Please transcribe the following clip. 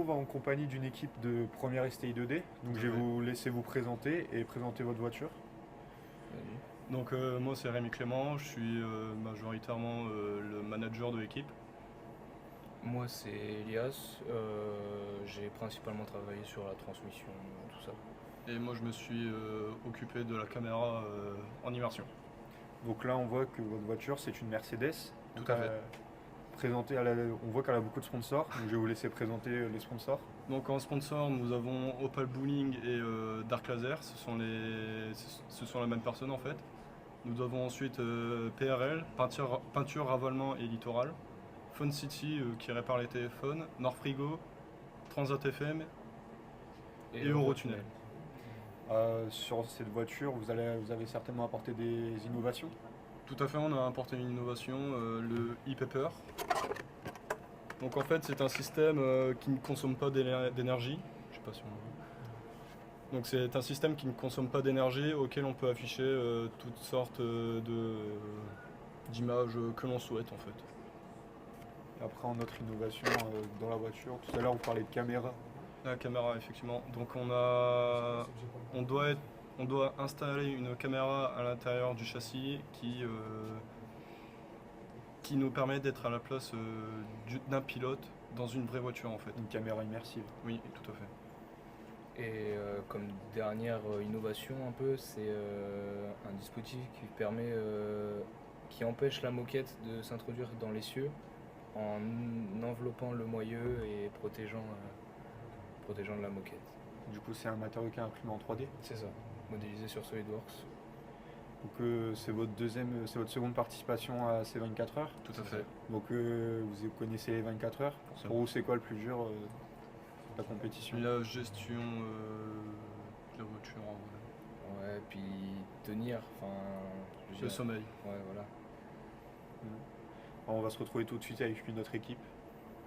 va en compagnie d'une équipe de première STI 2D. Donc je vais Ouais. vous laisser vous présenter et présenter votre voiture. Vas-y. Donc moi c'est Rémi Clément, je suis majoritairement le manager de l'équipe. Moi c'est Elias, j'ai principalement travaillé sur la transmission, tout ça. Et moi je me suis occupé de la caméra en immersion. Donc là on voit que votre voiture c'est une Mercedes. Tout Donc, à fait. on voit qu'elle a beaucoup de sponsors. Donc je vais vous laisser présenter les sponsors. Donc en sponsor nous avons Opal Bowling et Dark Laser, ce sont la même personne en fait. Nous avons ensuite PRL, peinture, ravalement et littoral. Phone City qui répare les téléphones, Norfrigo, Transat FM et Eurotunnel. Sur cette voiture, vous avez certainement apporté des innovations. Tout à fait, on a apporté une innovation, le e-paper. Donc en fait, c'est un système qui ne consomme pas d'énergie. Je sais pas si on... Donc c'est un système qui ne consomme pas d'énergie auquel on peut afficher toutes sortes d'images que l'on souhaite en fait. Et après, en autre innovation dans la voiture, tout à l'heure vous parlez de caméra. La caméra, effectivement. Donc on doit installer une caméra à l'intérieur du châssis qui nous permet d'être à la place d'un pilote dans une vraie voiture en fait. Une caméra immersive. Oui, tout à fait. Et comme dernière innovation un peu, c'est un dispositif qui empêche la moquette de s'introduire dans l'essieu en enveloppant le moyeu et protégeant de la moquette. Du coup, c'est un matériau qui est imprimé en 3D. C'est ça, modélisé sur SolidWorks. Donc c'est votre seconde participation à ces 24 heures. Tout à fait. Donc vous connaissez les 24 heures. Pour vous, c'est quoi le plus dur de la compétition? La gestion de la voiture en vrai. Ouais, puis tenir, enfin... Le sommeil. Ouais, voilà. On va se retrouver tout de suite avec une autre équipe.